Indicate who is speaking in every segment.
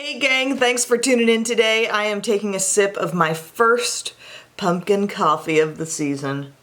Speaker 1: Hey gang, thanks for tuning in today. I am taking a sip of my first pumpkin coffee of the season.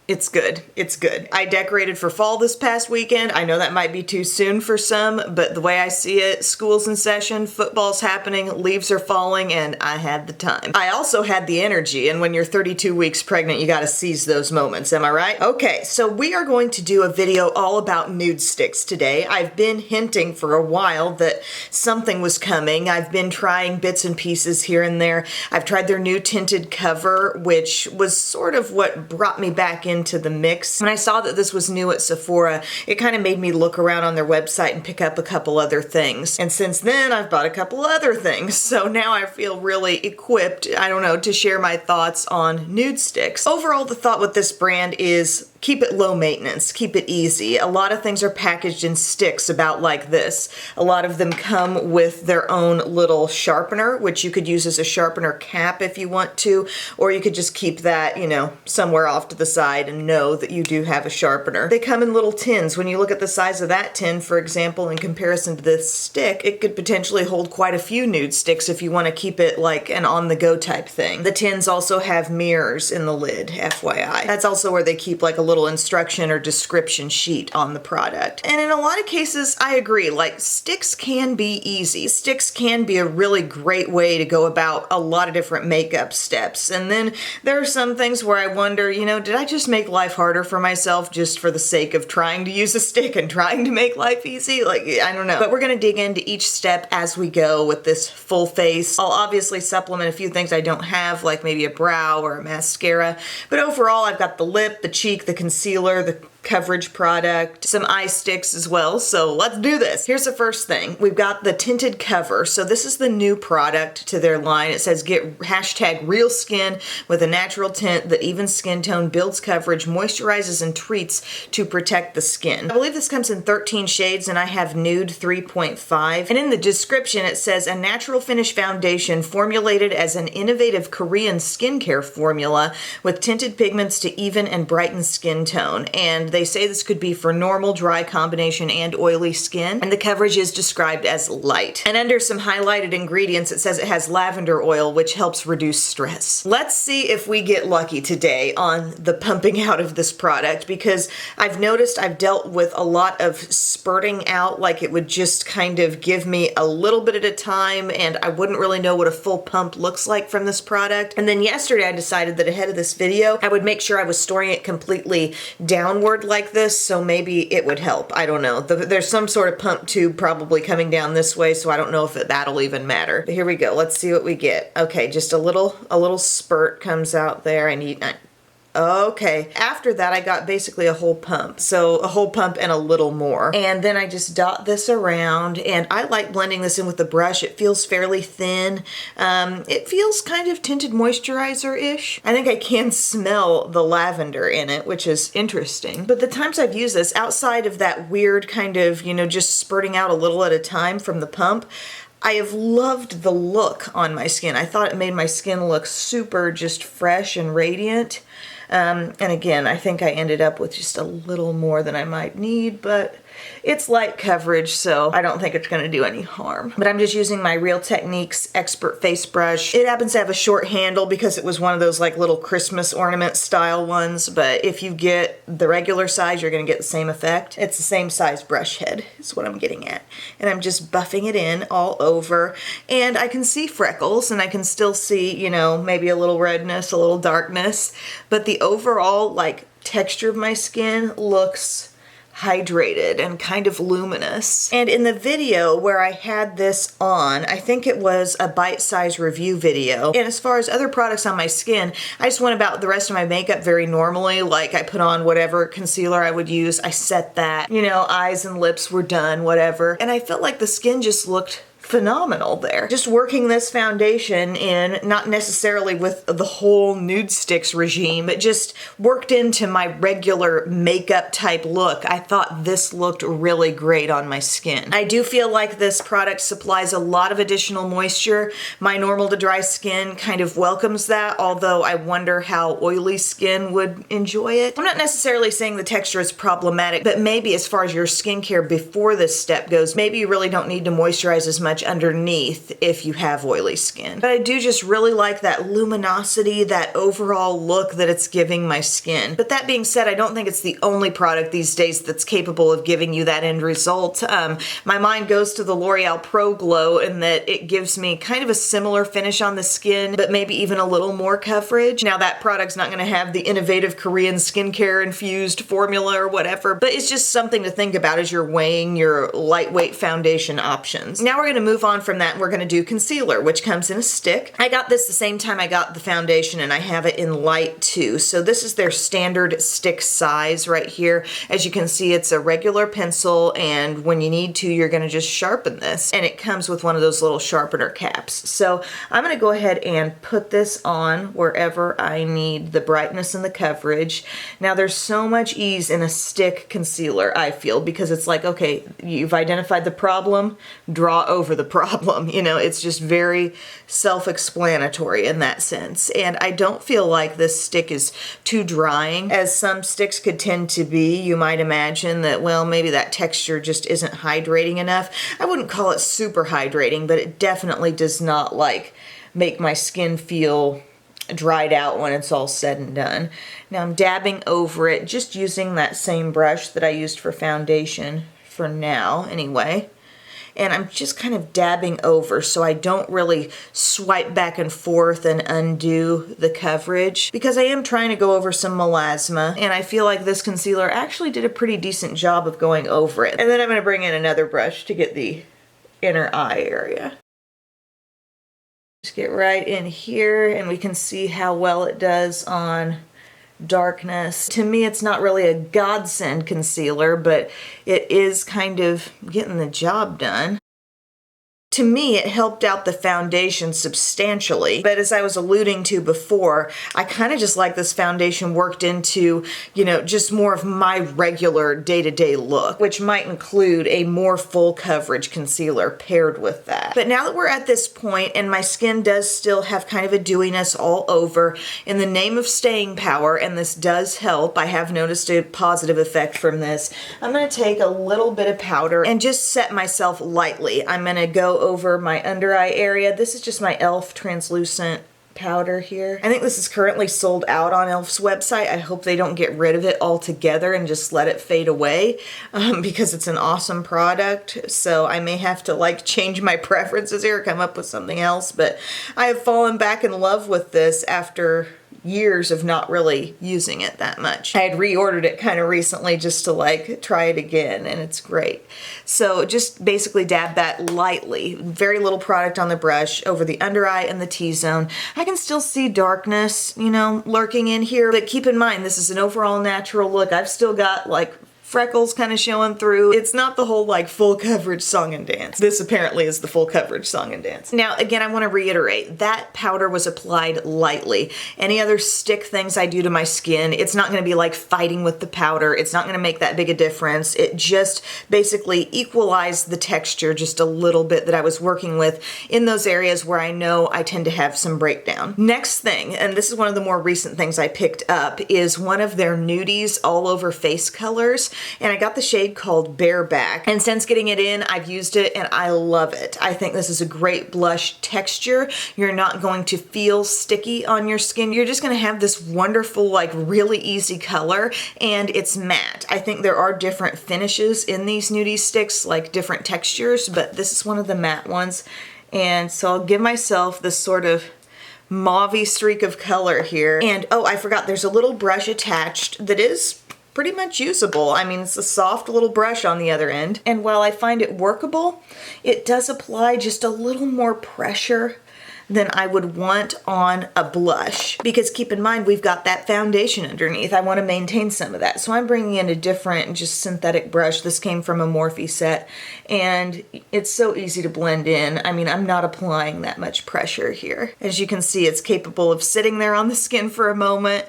Speaker 1: It's good. It's good. I decorated for fall this past weekend. I know that might be too soon for some, but the way I see it, school's in session, football's happening, leaves are falling, and I had the time. I also had the energy, and when you're 32 weeks pregnant, you gotta seize those moments, am I right? Okay, so we are going to do a video all about nude sticks today. I've been hinting for a while that something was coming. I've been trying bits and pieces here and there. I've tried their new tinted cover, which was sort of what brought me back into the mix. When I saw that this was new at Sephora, it kind of made me look around on their website and pick up a couple other things. And since then, I've bought a couple other things. So now I feel really equipped, I don't know, to share my thoughts on nude sticks. Overall, the thought with this brand is keep it low maintenance, keep it easy. A lot of things are packaged in sticks about like this. A lot of them come with their own little sharpener, which you could use as a sharpener cap if you want to, or you could just keep that, you know, somewhere off to the side and know that you do have a sharpener. They come in little tins. When you look at the size of that tin, for example, in comparison to this stick, it could potentially hold quite a few nude sticks if you want to keep it like an on-the-go type thing. The tins also have mirrors in the lid, FYI. That's also where they keep like a little instruction or description sheet on the product. And in a lot of cases, I agree, like sticks can be easy. Sticks can be a really great way to go about a lot of different makeup steps. And then there are some things where I wonder, you know, did I just make life harder for myself just for the sake of trying to use a stick and trying to make life easy? Like, I don't know. But we're gonna dig into each step as we go with this full face. I'll obviously supplement a few things I don't have, like maybe a brow or a mascara. But overall, I've got the lip, the cheek, the concealer, the coverage product, some eye sticks as well, so let's do this. Here's the first thing. We've got the tinted cover. So this is the new product to their line. It says get hashtag real skin with a natural tint that even skin tone builds coverage, moisturizes, and treats to protect the skin. I believe this comes in 13 shades and I have nude 3.5. And in the description it says a natural finish foundation formulated as an innovative Korean skincare formula with tinted pigments to even and brighten skin tone. And they say this could be for normal, dry combination, and oily skin. And the coverage is described as light. And under some highlighted ingredients, it says it has lavender oil, which helps reduce stress. Let's see if we get lucky today on the pumping out of this product, because I've noticed I've dealt with a lot of spurting out, like it would just kind of give me a little bit at a time, and I wouldn't really know what a full pump looks like from this product. And then yesterday I decided that ahead of this video, I would make sure I was storing it completely downward like this, so maybe it would help. I don't know. There's some sort of pump tube probably coming down this way, so I don't know if that'll even matter. But here we go. Let's see what we get. Okay, just a little spurt comes out there. Okay. After that, I got basically a whole pump. So a whole pump and a little more. And then I just dot this around, and I like blending this in with the brush. It feels fairly thin. It feels kind of tinted moisturizer-ish. I think I can smell the lavender in it, which is interesting. But the times I've used this, outside of that weird kind of, you know, just spurting out a little at a time from the pump, I have loved the look on my skin. I thought it made my skin look super just fresh and radiant. And again, I think I ended up with just a little more than I might need, but it's light coverage, so I don't think it's going to do any harm. But I'm just using my Real Techniques Expert Face Brush. It happens to have a short handle because it was one of those like little Christmas ornament style ones, but if you get the regular size, you're going to get the same effect. It's the same size brush head is what I'm getting at. And I'm just buffing it in all over, and I can see freckles, and I can still see, you know, maybe a little redness, a little darkness, but the overall like texture of my skin looks hydrated and kind of luminous. And in the video where I had this on, I think it was a bite-sized review video. And as far as other products on my skin, I just went about the rest of my makeup very normally. Like I put on whatever concealer I would use, I set that, you know, eyes and lips were done, whatever. And I felt like the skin just looked phenomenal there. Just working this foundation in, not necessarily with the whole nude sticks regime, but just worked into my regular makeup type look. I thought this looked really great on my skin. I do feel like this product supplies a lot of additional moisture. My normal to dry skin kind of welcomes that, although I wonder how oily skin would enjoy it. I'm not necessarily saying the texture is problematic, but maybe as far as your skincare before this step goes, maybe you really don't need to moisturize as much much underneath if you have oily skin. But I do just really like that luminosity, that overall look that it's giving my skin. But that being said, I don't think it's the only product these days that's capable of giving you that end result. My mind goes to the L'Oreal Pro Glow in that it gives me kind of a similar finish on the skin, but maybe even a little more coverage. Now that product's not gonna have the innovative Korean skincare infused formula or whatever, but it's just something to think about as you're weighing your lightweight foundation options. Now we're gonna move on from that and we're gonna do concealer, which comes in a stick. I got this the same time I got the foundation and I have it in light too. So this is their standard stick size right here. As you can see, it's a regular pencil, and when you need to, you're gonna just sharpen this. And it comes with one of those little sharpener caps. So I'm gonna go ahead and put this on wherever I need the brightness and the coverage. Now there's so much ease in a stick concealer, I feel, because it's like, okay, you've identified the problem, draw over the problem. You know, it's just very self-explanatory in that sense. And I don't feel like this stick is too drying, as some sticks could tend to be. You might imagine that, well, maybe that texture just isn't hydrating enough. I wouldn't call it super hydrating, but it definitely does not like make my skin feel dried out when it's all said and done. Now I'm dabbing over it, just using that same brush that I used for foundation for now anyway. And I'm just kind of dabbing over so I don't really swipe back and forth and undo the coverage, because I am trying to go over some melasma, and I feel like this concealer actually did a pretty decent job of going over it. And then I'm going to bring in another brush to get the inner eye area. Just get right in here and we can see how well it does on darkness. To me, it's not really a godsend concealer, but it is kind of getting the job done. To me, it helped out the foundation substantially, but as I was alluding to before, I kind of just like this foundation worked into, you know, just more of my regular day-to-day look, which might include a more full coverage concealer paired with that. But now that we're at this point, and my skin does still have kind of a dewiness all over, in the name of staying power, and this does help, I have noticed a positive effect from this, I'm going to take a little bit of powder and just set myself lightly. I'm going to go over my under eye area. This is just my e.l.f. translucent powder here. I think this is currently sold out on e.l.f.'s website. I hope they don't get rid of it altogether and just let it fade away, because it's an awesome product. So I may have to like change my preferences here, come up with something else, but I have fallen back in love with this after years of not really using it that much. I had reordered it kind of recently just to like try it again, and it's great. So just basically dab that lightly, very little product on the brush, over the under eye and the T-zone. I can still see darkness, you know, lurking in here, but keep in mind this is an overall natural look. I've still got like freckles kind of showing through. It's not the whole like full coverage song and dance. This apparently is the full coverage song and dance. Now again, I want to reiterate, that powder was applied lightly. Any other stick things I do to my skin, it's not going to be like fighting with the powder. It's not going to make that big a difference. It just basically equalized the texture just a little bit that I was working with in those areas where I know I tend to have some breakdown. Next thing, and this is one of the more recent things I picked up, is one of their nudies all over face colors. And I got the shade called Bareback. And since getting it in, I've used it and I love it. I think this is a great blush texture. You're not going to feel sticky on your skin. You're just gonna have this wonderful, like really easy color, and it's matte. I think there are different finishes in these nudie sticks, like different textures, but this is one of the matte ones. And so I'll give myself this sort of mauve-y streak of color here. And oh, I forgot, there's a little brush attached that is pretty much usable. I mean, it's a soft little brush on the other end. And while I find it workable, it does apply just a little more pressure than I would want on a blush. Because keep in mind, we've got that foundation underneath. I want to maintain some of that. So I'm bringing in a different, just synthetic brush. This came from a Morphe set, and it's so easy to blend in. I mean, I'm not applying that much pressure here. As you can see, it's capable of sitting there on the skin for a moment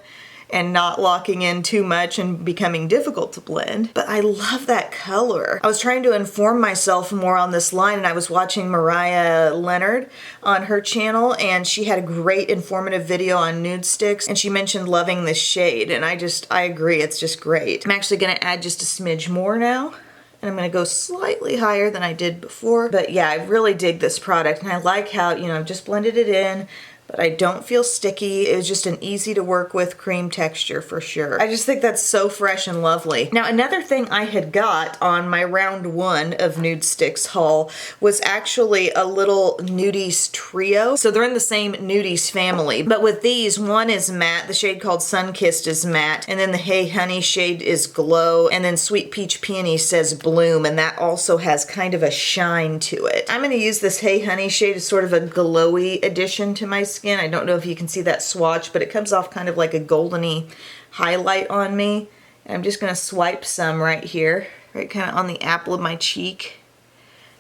Speaker 1: and not locking in too much and becoming difficult to blend. But I love that color. I was trying to inform myself more on this line, and I was watching Mariah Leonard on her channel, and she had a great informative video on NUDESTIX, and she mentioned loving this shade, and I agree, it's just great. I'm actually gonna add just a smidge more now, And I'm gonna go slightly higher than I did before. But yeah, I really dig this product, and I like how, you know, I've just blended it in, but I don't feel sticky. It was just an easy to work with cream texture for sure. I just think that's so fresh and lovely. Now, another thing I had got on my round 1 of NUDESTIX haul was actually a little Nudies trio. So they're in the same Nudies family, but with these, one is matte, the shade called Sunkissed is matte, and then the Hey Honey shade is glow, and then Sweet Peach Peony says bloom, and that also has kind of a shine to it. I'm gonna use this Hey Honey shade as sort of a glowy addition to my skin. I don't know if you can see that swatch, but it comes off kind of like a goldeny highlight on me. And I'm just gonna swipe some right here, right kind of on the apple of my cheek.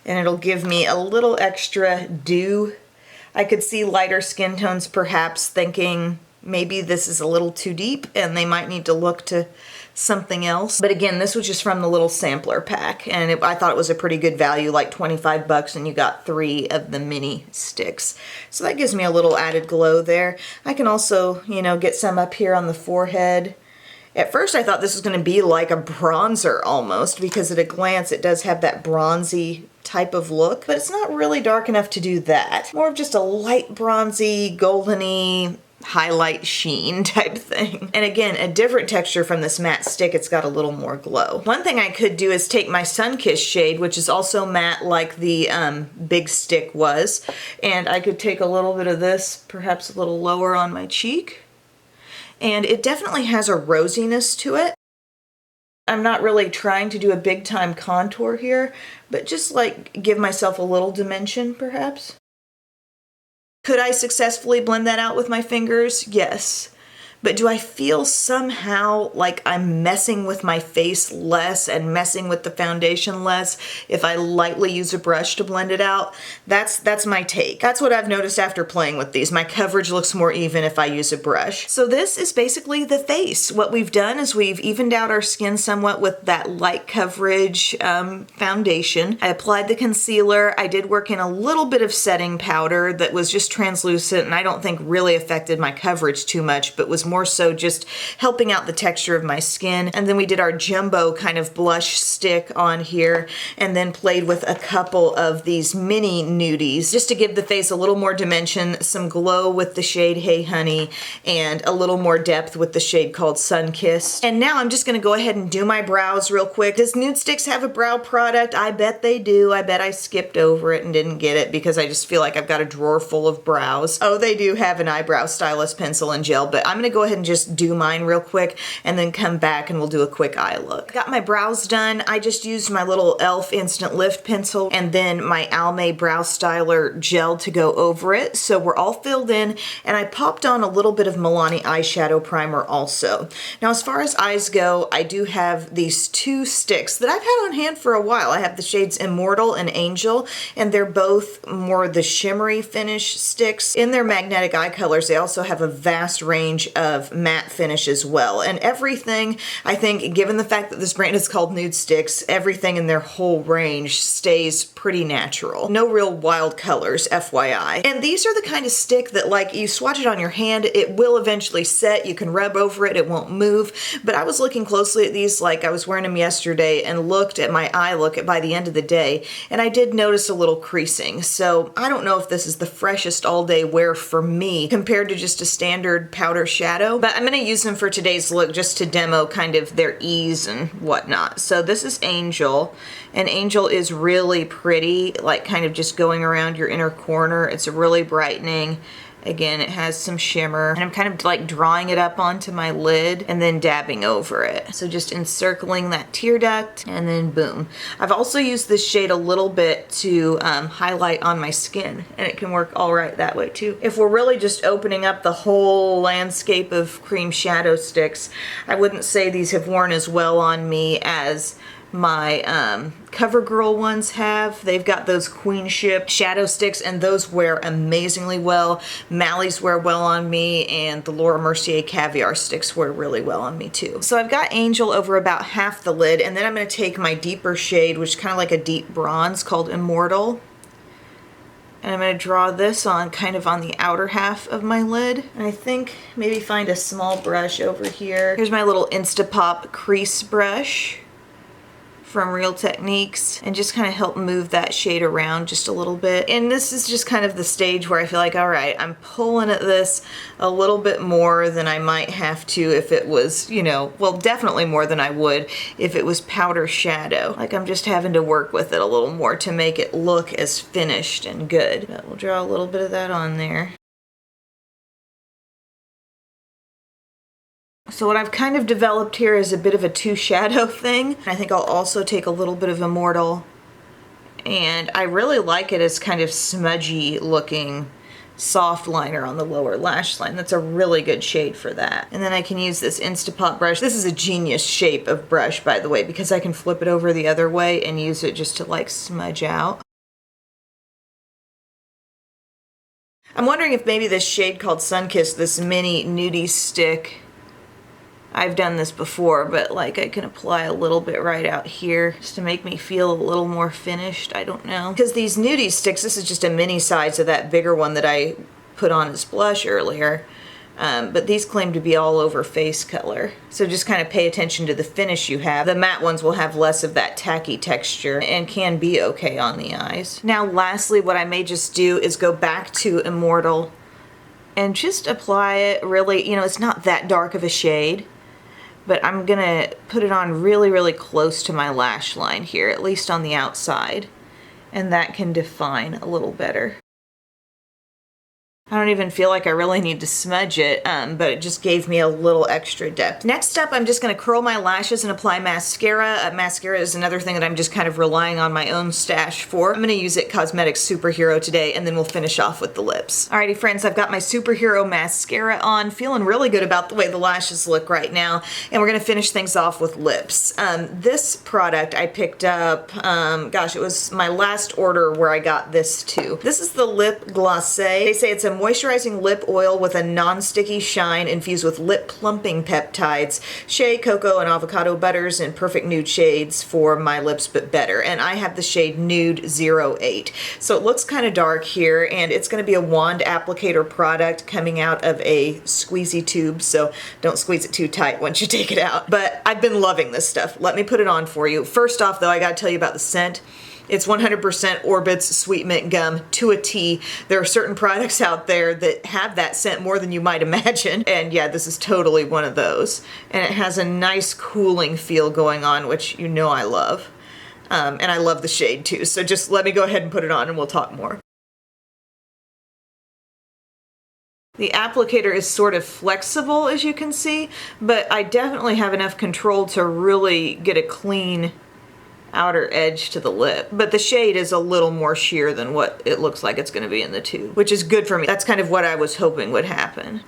Speaker 1: And it'll give me a little extra dew. I could see lighter skin tones perhaps thinking maybe this is a little too deep and they might need to look to something else. But again, this was just from the little sampler pack, and I thought it was a pretty good value, like 25 bucks, and you got 3 of the mini sticks. So that gives me a little added glow there. I can also, you know, get some up here on the forehead. At first I thought this was going to be like a bronzer almost, because at a glance it does have that bronzy type of look, but it's not really dark enough to do that. More of just a light bronzy, goldeny, highlight sheen type thing. And again, a different texture from this matte stick. It's got a little more glow. One thing I could do is take my Sunkissed shade, which is also matte like the big stick was, and I could take a little bit of this, perhaps a little lower on my cheek. And it definitely has a rosiness to it. I'm not really trying to do a big time contour here, but just like give myself a little dimension perhaps. Could I successfully blend that out with my fingers? Yes. But do I feel somehow like I'm messing with my face less and messing with the foundation less if I lightly use a brush to blend it out? That's my take. That's what I've noticed after playing with these. My coverage looks more even if I use a brush. So this is basically the face. What we've done is we've evened out our skin somewhat with that light coverage foundation. I applied the concealer. I did work in a little bit of setting powder that was just translucent and I don't think really affected my coverage too much, but was more so just helping out the texture of my skin. And then we did our jumbo kind of blush stick on here and then played with a couple of these mini nudies just to give the face a little more dimension, some glow with the shade Hey Honey, and a little more depth with the shade called Sunkissed. And now I'm just gonna go ahead and do my brows real quick. Does NUDESTIX have a brow product? I bet they do. I bet I skipped over it and didn't get it because I just feel like I've got a drawer full of brows. Oh, they do have an eyebrow stylist pencil and gel, but I'm gonna go ahead and just do mine real quick and then come back and we'll do a quick eye look. Got my brows done. I just used my little e.l.f. Instant Lift pencil and then my Almay Brow Styler gel to go over it. So we're all filled in, and I popped on a little bit of Milani eyeshadow primer also. Now as far as eyes go, I do have these 2 sticks that I've had on hand for a while. I have the shades Immortal and Angel, and they're both more the shimmery finish sticks. In their magnetic eye colors, they also have a vast range of matte finish as well. And everything, I think, given the fact that this brand is called NUDESTIX, everything in their whole range stays pretty natural. No real wild colors, FYI. And these are the kind of stick that, like, you swatch it on your hand, it will eventually set, you can rub over it, it won't move. But I was looking closely at these, like I was wearing them yesterday, and looked at my eye look by the end of the day, and I did notice a little creasing. So I don't know if this is the freshest all-day wear for me compared to just a standard powder shadow, but I'm going to use them for today's look just to demo kind of their ease and whatnot. So this is Angel, and Angel is really pretty, like kind of just going around your inner corner. It's really brightening. Again, it has some shimmer, and I'm kind of like drawing it up onto my lid and then dabbing over it. So just encircling that tear duct, and then boom. I've also used this shade a little bit to highlight on my skin, and it can work all right that way too. If we're really just opening up the whole landscape of cream shadow sticks, I wouldn't say these have worn as well on me as my CoverGirl ones have. They've got those queenship shadow sticks, and those wear amazingly well. Mally's wear well on me, and the Laura Mercier Caviar sticks wear really well on me too. So I've got Angel over about half the lid, and then I'm going to take my deeper shade, which is kind of like a deep bronze called Immortal, and I'm going to draw this on kind of on the outer half of my lid. And I think maybe find a small brush over here. Here's my little Instapop crease brush from Real Techniques and just kind of help move that shade around just a little bit. And this is just kind of the stage where I feel like, all right, I'm pulling at this a little bit more than I might have to if it was, you know, well, definitely more than I would if it was powder shadow. Like I'm just having to work with it a little more to make it look as finished and good. But we'll draw a little bit of that on there. So what I've kind of developed here is a bit of a two shadow thing. I think I'll also take a little bit of Immortal, and I really like it as kind of smudgy looking soft liner on the lower lash line. That's a really good shade for that. And then I can use this Instapot brush. This is a genius shape of brush, by the way, because I can flip it over the other way and use it just to like smudge out. I'm wondering if maybe this shade called Sunkissed, this mini nudie stick, I've done this before, but like I can apply a little bit right out here just to make me feel a little more finished. I don't know. Because these nudie sticks, this is just a mini size of that bigger one that I put on as blush earlier. But these claim to be all over face color. So just kind of pay attention to the finish you have. The matte ones will have less of that tacky texture and can be okay on the eyes. Now lastly, what I may just do is go back to Immortal and just apply it really, you know, it's not that dark of a shade, but I'm gonna put it on really, really close to my lash line here, at least on the outside, and that can define a little better. I don't even feel like I really need to smudge it, but it just gave me a little extra depth. Next up, I'm just gonna curl my lashes and apply mascara. Mascara is another thing that I'm just kind of relying on my own stash for. I'm gonna use It Cosmetics Superhero today, and then we'll finish off with the lips. Alrighty friends, I've got my Superhero mascara on, feeling really good about the way the lashes look right now, and we're gonna finish things off with lips. This product I picked up, gosh, it was my last order where I got this too. This is the Lip Glacé. They say it's a moisturizing lip oil with a non-sticky shine infused with lip plumping peptides, shea, cocoa, and avocado butters in perfect nude shades for my lips but better. And I have the shade Nude 08. So it looks kind of dark here, and it's going to be a wand applicator product coming out of a squeezy tube, so don't squeeze it too tight once you take it out. But I've been loving this stuff. Let me put it on for you. First off though, I gotta tell you about the scent. It's 100% Orbit's Sweet Mint Gum to a T. There are certain products out there that have that scent more than you might imagine. And yeah, this is totally one of those. And it has a nice cooling feel going on, which you know I love. And I love the shade too. So just let me go ahead and put it on and we'll talk more. The applicator is sort of flexible, as you can see, but I definitely have enough control to really get a clean outer edge to the lip, but the shade is a little more sheer than what it looks like it's going to be in the tube, which is good for me. That's kind of what I was hoping would happen.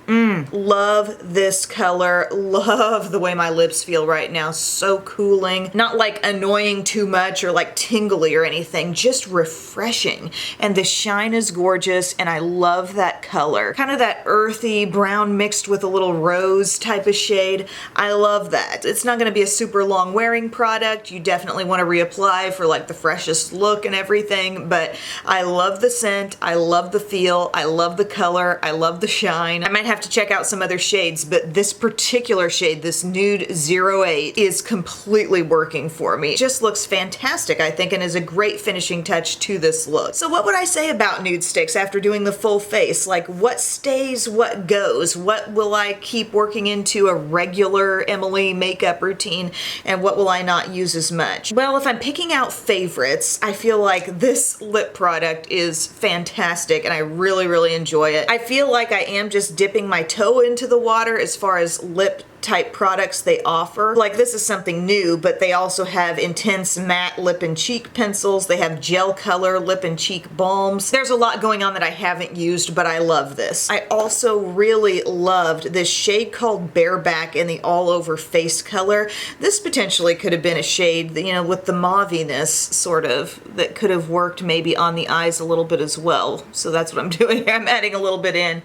Speaker 1: Love this color. Love the way my lips feel right now. So cooling. Not like annoying too much or like tingly or anything, just refreshing. And the shine is gorgeous, and I love that color. Kind of that earthy brown mixed with a little rose type of shade. I love that. It's not going to be a super long wearing product. You definitely want to reapply for like the freshest look and everything, but I love the scent, I love the feel, I love the color, I love the shine. I might have to check out some other shades, but this particular shade, this Nude 08, is completely working for me. It just looks fantastic, I think, and is a great finishing touch to this look. So what would I say about NUDESTIX after doing the full face? Like, what stays, what goes? What will I keep working into a regular Emily makeup routine, and what will I not use as much? Well, if I'm picking out favorites, I feel like this lip product is fantastic and I really, really enjoy it. I feel like I am just dipping my toe into the water as far as lip type products they offer. Like, this is something new, but they also have intense matte lip and cheek pencils. They have gel color lip and cheek balms. There's a lot going on that I haven't used, but I love this. I also really loved this shade called Bareback in the all over face color. This potentially could have been a shade that, you know, with the mauviness sort of, that could have worked maybe on the eyes a little bit as well. So that's what I'm doing. I'm adding a little bit in.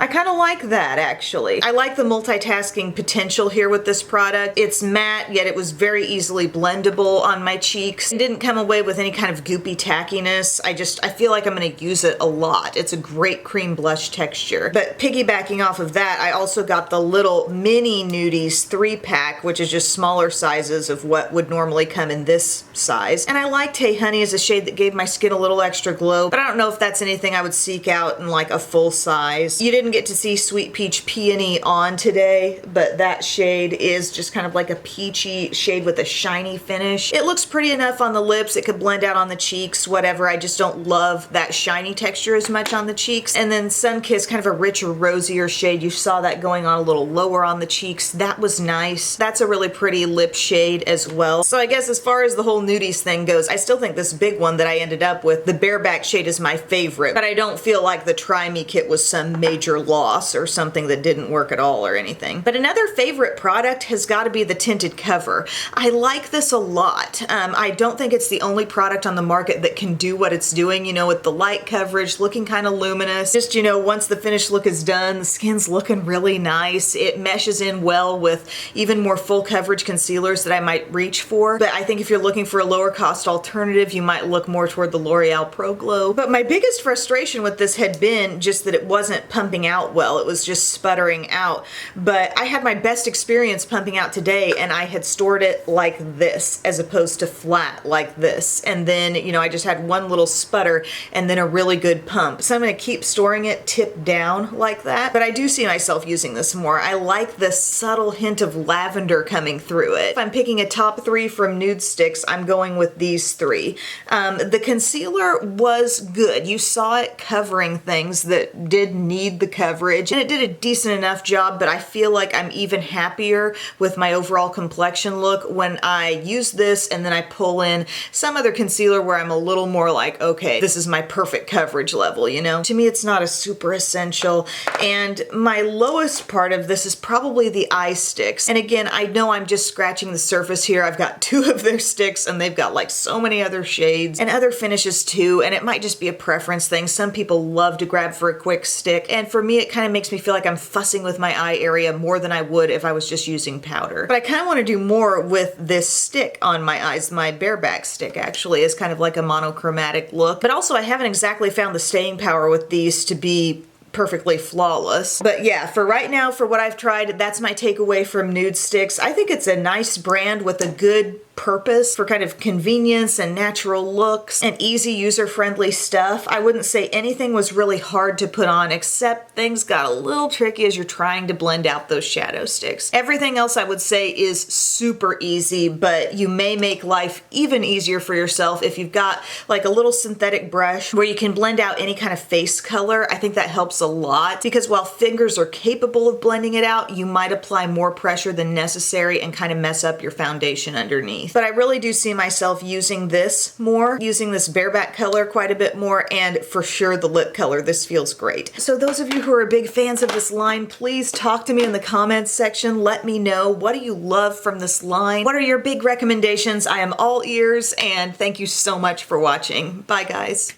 Speaker 1: I kind of like that, actually. I like the multitasking potential here with this product. It's matte, yet it was very easily blendable on my cheeks. It didn't come away with any kind of goopy tackiness. I feel like I'm going to use it a lot. It's a great cream blush texture. But piggybacking off of that, I also got the little mini Nudies 3-pack, which is just smaller sizes of what would normally come in this size. And I liked Hey Honey as a shade that gave my skin a little extra glow, but I don't know if that's anything I would seek out in like a full size. You didn't get to see Sweet Peach Peony on today, but that shade is just kind of like a peachy shade with a shiny finish. It looks pretty enough on the lips. It could blend out on the cheeks, whatever. I just don't love that shiny texture as much on the cheeks. And then Sunkissed, kind of a richer, rosier shade. You saw that going on a little lower on the cheeks. That was nice. That's a really pretty lip shade as well. So I guess as far as the whole nudies thing goes, I still think this big one that I ended up with, the bareback shade, is my favorite, but I don't feel like the Try Me kit was some major loss or something that didn't work at all or anything. But another favorite product has got to be the tinted cover. I like this a lot. I don't think it's the only product on the market that can do what it's doing, you know, with the light coverage, looking kind of luminous. Just, you know, once the finished look is done, the skin's looking really nice. It meshes in well with even more full coverage concealers that I might reach for. But I think if you're looking for a lower cost alternative, you might look more toward the L'Oreal Pro Glow. But my biggest frustration with this had been just that it wasn't pumping out well. It was just sputtering out. But I had my best experience pumping out today, and I had stored it like this as opposed to flat like this. And then, you know, I just had one little sputter and then a really good pump. So I'm going to keep storing it tipped down like that. But I do see myself using this more. I like the subtle hint of lavender coming through it. If I'm picking a top 3 from NUDESTIX, I'm going with these 3. The concealer was good. You saw it covering things that did need the coverage, and it did a decent enough job, but I feel like I'm even happier with my overall complexion look when I use this and then I pull in some other concealer where I'm a little more like, okay, this is my perfect coverage level, you know? To me, it's not a super essential, and my lowest part of this is probably the eye sticks. And again, I know I'm just scratching the surface here. I've got 2 of their sticks, and they've got like so many other shades and other finishes too, and it might just be a preference thing. Some people love to grab for a quick stick, and for me, it kind of makes me feel like I'm fussing with my eye area more than I would if I was just using powder. But I kind of want to do more with this stick on my eyes. My bareback stick actually is kind of like a monochromatic look, but also I haven't exactly found the staying power with these to be perfectly flawless. But yeah, for right now, for what I've tried, that's my takeaway from NUDESTIX. I think it's a nice brand with a good purpose for kind of convenience and natural looks and easy user-friendly stuff. I wouldn't say anything was really hard to put on, except things got a little tricky as you're trying to blend out those shadow sticks. Everything else I would say is super easy, but you may make life even easier for yourself if you've got like a little synthetic brush where you can blend out any kind of face color. I think that helps a lot, because while fingers are capable of blending it out, you might apply more pressure than necessary and kind of mess up your foundation underneath. But I really do see myself using this more, using this bareback color quite a bit more, and for sure the lip color. This feels great. So those of you who are big fans of this line, please talk to me in the comments section. Let me know, what do you love from this line? What are your big recommendations? I am all ears, and thank you so much for watching. Bye guys.